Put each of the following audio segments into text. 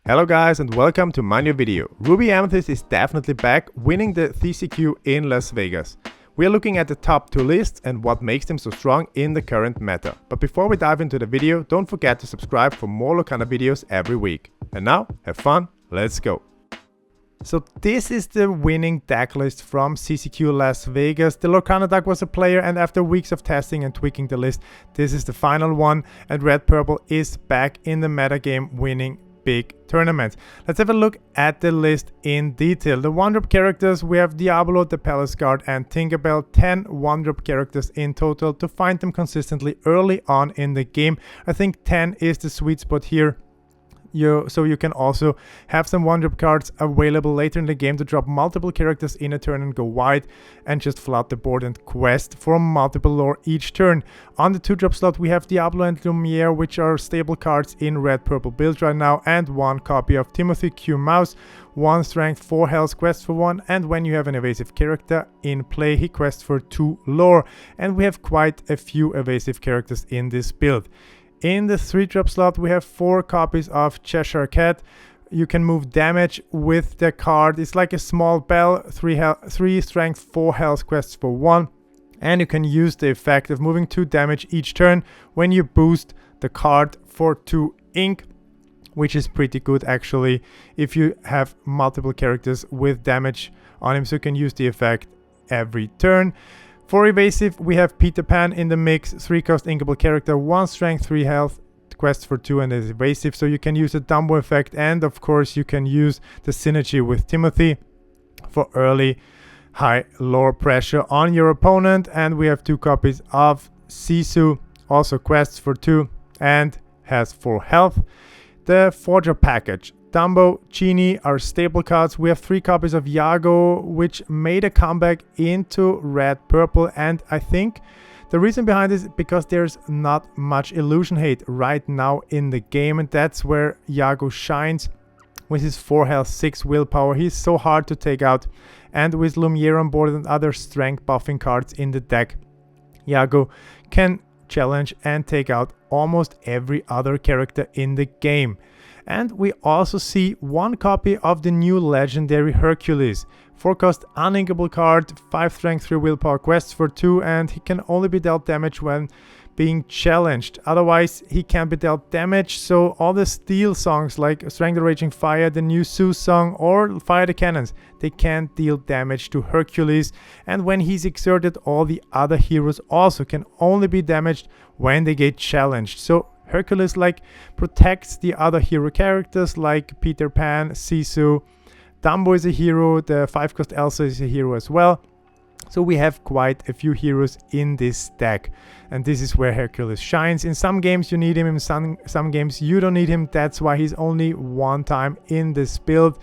Hello guys and welcome to my new video. Ruby Amethyst is definitely back, winning the CCQ in Las Vegas. We are looking at the top two lists and what makes them so strong in the current meta. But before we dive into the video, don't forget to subscribe for more Lorcana videos every week. And now, have fun, let's go! So this is the winning deck list from CCQ Las Vegas. The Lorcana deck was a player, and after weeks of testing and tweaking the list, this is the final one, and Red Purple is back in the metagame winning big tournaments. Let's have a look at the list in detail. The 1-drop characters, we have Diablo, the Palace Guard and Tinkerbell, 10 1-drop characters in total to find them consistently early on in the game. I think 10 is the sweet spot here. So you can also have some 1-drop cards available later in the game to drop multiple characters in a turn and go wide and just flood the board and quest for multiple lore each turn. On the 2-drop slot we have Diablo and Lumiere, which are stable cards in red purple build right now, and 1 copy of Timothy Q Mouse, 1 strength, 4 health, quest for 1, and when you have an evasive character in play he quests for 2 lore, and we have quite a few evasive characters in this build. In the 3-drop slot we have 4 copies of Cheshire Cat. You can move damage with the card. It's like a small bell, 3 strength, 4 health, quests for 1. And you can use the effect of moving 2 damage each turn when you boost the card for 2 ink, which is pretty good actually if you have multiple characters with damage on him, so you can use the effect every turn. For evasive, we have Peter Pan in the mix, 3-cost inkable character, 1 strength, 3 health, quest for 2, and is evasive, so you can use the Dumbo effect, and of course you can use the synergy with Timothy for early high lore pressure on your opponent. And we have 2 copies of Sisu, also quests for 2 and has 4 health. The 4-drop package, Dumbo, Genie are stable cards. We have 3 copies of Yago, which made a comeback into red purple, and I think the reason behind this is because there's not much illusion hate right now in the game, and that's where Yago shines with his 4 health, 6 willpower. He's so hard to take out, and with Lumiere on board and other strength buffing cards in the deck, Yago can challenge and take out almost every other character in the game. And we also see 1 copy of the new legendary Hercules. 4-cost uninkable card, 5 strength, 3 willpower, quests for 2, and he can only be dealt damage when being challenged. Otherwise he can't be dealt damage, so all the steel songs like Strength the Raging Fire, the new Zeus song, or Fire the Cannons, they can't deal damage to Hercules, and when he's exerted all the other heroes also can only be damaged when they get challenged. So Hercules protects the other hero characters like Peter Pan, Sisu, Dumbo is a hero, the 5-cost Elsa is a hero as well. So we have quite a few heroes in this deck, and this is where Hercules shines. In some games you need him, in some games you don't need him. That's why he's only 1 time in this build.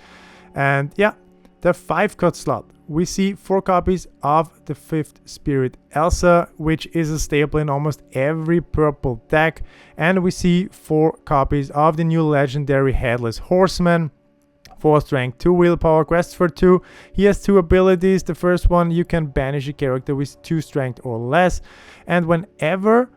And yeah, the 5-cost slot, we see 4 copies of the 5th Spirit Elsa, which is a staple in almost every purple deck, and we see 4 copies of the new legendary Headless Horseman, 4 strength, 2 willpower, quests for 2. He has 2 abilities. The first one, you can banish a character with 2 strength or less, and whenever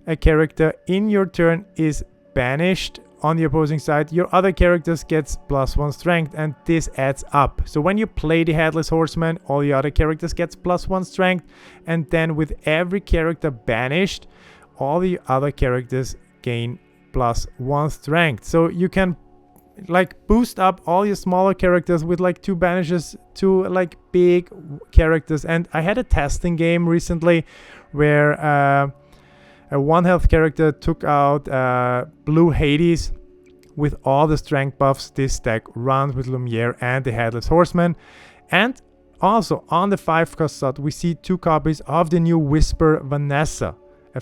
a character in your turn is banished on the opposing side, your other characters gets +1 strength, and this adds up. So when you play the Headless Horseman, all the other characters gets +1 strength, and then with every character banished, all the other characters gain +1 strength. So you can boost up all your smaller characters with 2 banishes to big characters. And I had a testing game recently where a 1 health character took out Blue Hades with all the strength buffs this deck runs with Lumiere and the Headless Horseman. And also on the 5-cost slot we see 2 copies of the new Whisper Vanessa, a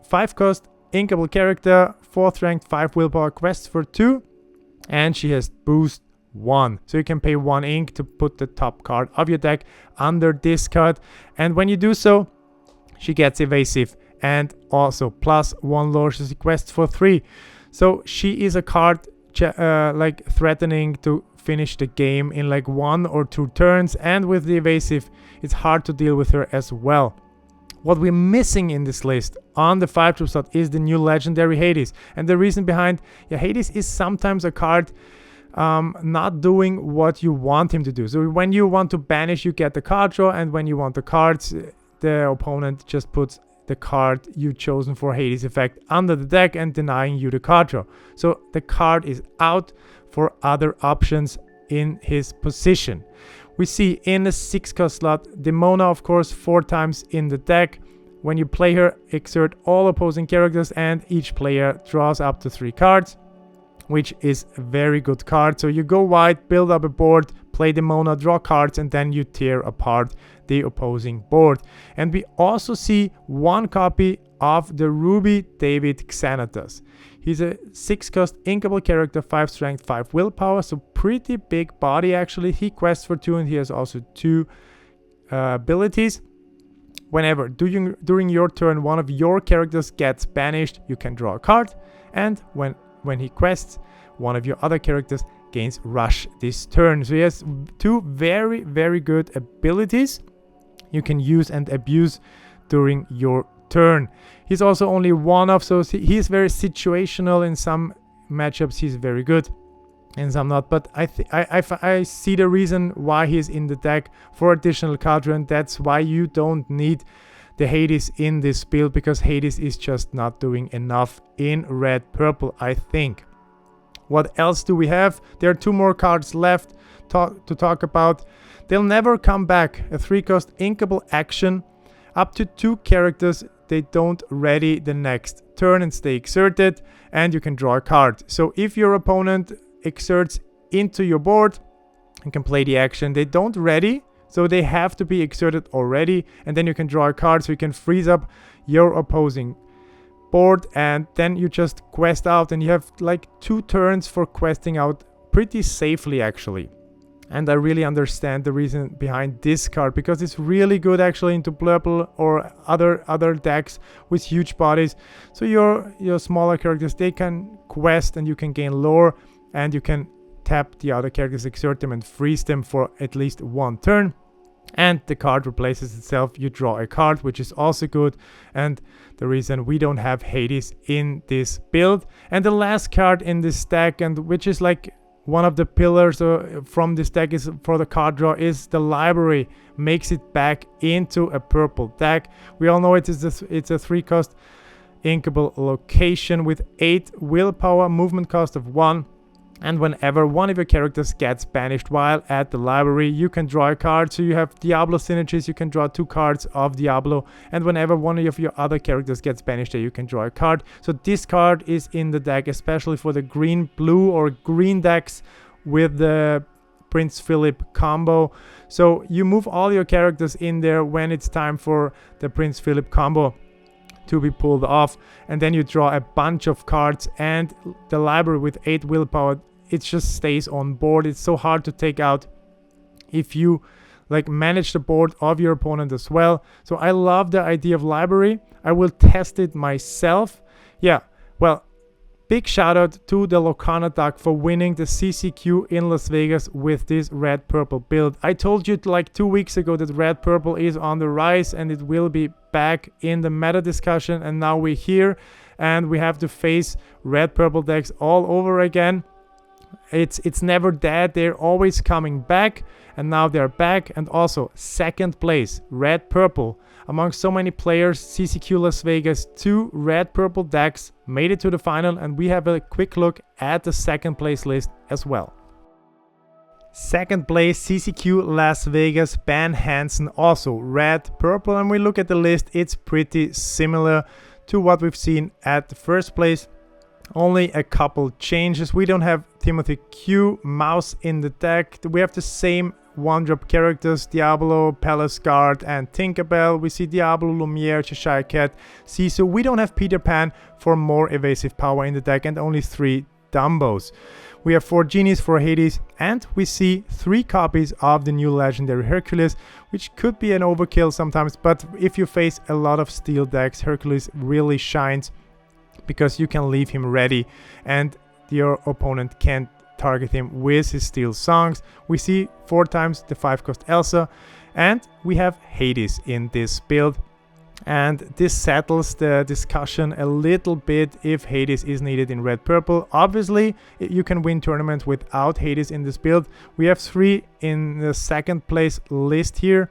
5-cost inkable character, 4 strength, 5 willpower, quests for 2, and she has boost 1. So you can pay 1 ink to put the top card of your deck under this card, and when you do so she gets evasive and also +1 lore, so she quests for 3. So she is a card threatening to finish the game in 1 or 2 turns, and with the evasive it's hard to deal with her as well. What we're missing in this list on the 5-drop slot is the new legendary Hades. And the reason behind, Hades is sometimes a card not doing what you want him to do. So when you want to banish, you get the card draw, and when you want the cards, the opponent just puts the card you chosen for Hades effect under the deck and denying you the card draw. So the card is out for other options in his position. We see in the 6-cost slot, Demona, of course, 4 times in the deck. When you play her, exert all opposing characters and each player draws up to 3 cards, which is a very good card. So you go white, build up a board, play Demona, draw cards, and then you tear apart the opposing board. And we also see 1 copy of the Ruby David Xanatos. He's a 6-cost inkable character, 5 strength, 5 willpower, so pretty big body actually. He quests for 2 and he has also 2 abilities. Whenever during your turn one of your characters gets banished, you can draw a card, and when he quests, one of your other characters gains rush this turn. So he has 2 very, very good abilities you can use and abuse during your turn. He's also only one-off, so he's very situational. In some matchups he's very good, in some not, but I see the reason why he's in the deck for additional card draw, and that's why you don't need the Hades in this build, because Hades is just not doing enough in red-purple, I think. What else do we have? There are 2 more cards left to talk about. They'll never come back. A 3-cost inkable action. Up to 2 characters, they don't ready the next turn and stay exerted, and you can draw a card. So if your opponent exerts into your board, you can play the action. They don't ready, so they have to be exerted already, and then you can draw a card, so you can freeze up your opposing board, and then you just quest out, and you have like 2 turns for questing out pretty safely actually. And I really understand the reason behind this card, because it's really good actually into purple or other decks with huge bodies. So your smaller characters, they can quest and you can gain lore, and you can tap the other characters, exert them and freeze them for at least 1 turn. And the card replaces itself. You draw a card, which is also good, and the reason we don't have Hades in this build. And the last card in this deck, and which is like one of the pillars from this deck is for the card draw, is the library. Makes it back into a purple deck. We all know it's a 3-cost inkable location with 8 willpower, movement cost of 1. And whenever one of your characters gets banished while at the library, you can draw a card. So you have Diablo synergies, you can draw 2 cards of Diablo, and whenever one of your other characters gets banished, you can draw a card. So this card is in the deck especially for the green, blue or green decks with the Prince Philip combo. So you move all your characters in there when it's time for the Prince Philip combo to be pulled off, and then you draw a bunch of cards, and the library with 8 willpower, it just stays on board. It's so hard to take out if you like manage the board of your opponent as well. So I love the idea of library. I will test it myself. Yeah, well, big shout out to the Lorcana deck for winning the CCQ in Las Vegas with this red-purple build. I told you like 2 weeks ago that red-purple is on the rise and it will be back in the meta discussion, and now we're here and we have to face red-purple decks all over again. It's never dead. They're always coming back, and now they're back. And also 2nd place, red-purple. Among so many players, CCQ Las Vegas, 2 red-purple decks made it to the final, and we have a quick look at the 2nd place list as well. 2nd place, CCQ Las Vegas, Ben Hansen, also red-purple, and we look at the list, it's pretty similar to what we've seen at the 1st place. Only a couple changes. We don't have Timothy Q Mouse in the deck. We have the same 1-drop characters, Diablo, Palace Guard, and Tinkerbell. We see Diablo, Lumiere, Cheshire Cat, Sisu. We don't have Peter Pan for more evasive power in the deck, and only 3 Dumbos. We have 4 Genies for Hades, and we see 3 copies of the new legendary Hercules, which could be an overkill sometimes, but if you face a lot of steel decks, Hercules really shines, because you can leave him ready and your opponent can't target him with his steel songs. We see 4 times the 5-cost Elsa, and we have Hades in this build. And this settles the discussion a little bit if Hades is needed in red-purple. Obviously, you can win tournaments without Hades in this build. We have 3 in the second place list here,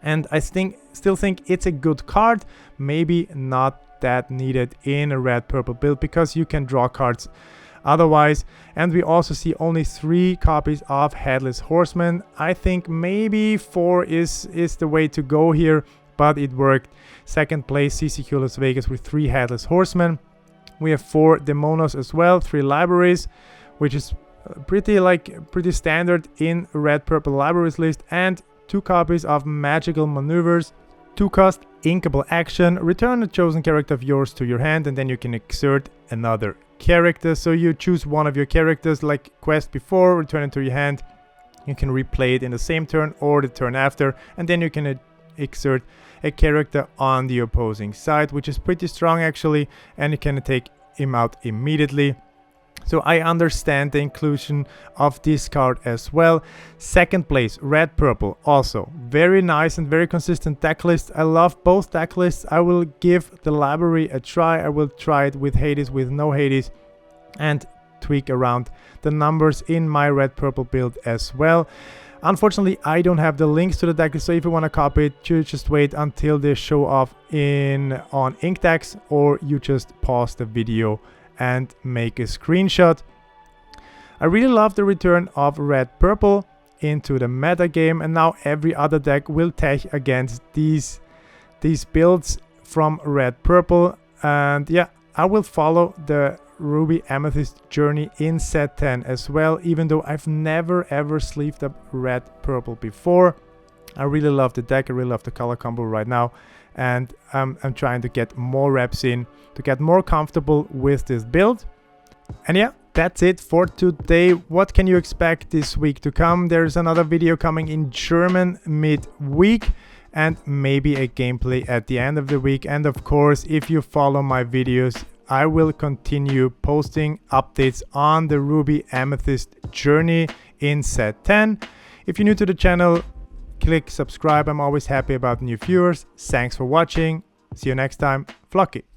and I still think it's a good card, maybe not that needed in a red-purple build because you can draw cards otherwise. And we also see only 3 copies of headless horseman. I think maybe 4 is the way to go here, but it worked. Second place CCQ Las Vegas with 3 headless horsemen. We have 4 Demonos as well, 3 libraries, which is pretty standard in red-purple libraries list, and 2 copies of magical maneuvers. 2 cost inkable action, return a chosen character of yours to your hand, and then you can exert another character. So you choose one of your characters like quest before, return it to your hand. You can replay it in the same turn or the turn after, and then you can exert a character on the opposing side, which is pretty strong actually, and you can take him out immediately. So I understand the inclusion of this card as well. Second place, red purple, also very nice and very consistent deck list. I love both deck lists. I will give the library a try. I will try it with Hades, with no Hades, and tweak around the numbers in my red purple build as well. Unfortunately, I don't have the links to the deck list, so if you want to copy it, you just wait until they show off on Inkdex, or you just pause the video and make a screenshot. I really love the return of red purple into the meta game, and now every other deck will tech against these builds from red purple. And yeah, I will follow the Ruby Amethyst journey in set 10 as well, even though I've never ever sleeved up red purple before. I really love the deck, I really love the color combo right now, and I'm trying to get more reps in to get more comfortable with this build. And yeah, that's it for today. What can you expect this week to come? There's another video coming in German mid-week, and maybe a gameplay at the end of the week. And of course, if you follow my videos, I will continue posting updates on the Ruby Amethyst journey in set 10. If you're new to the channel, click subscribe. I'm always happy about new viewers. Thanks for watching. See you next time. Flocky.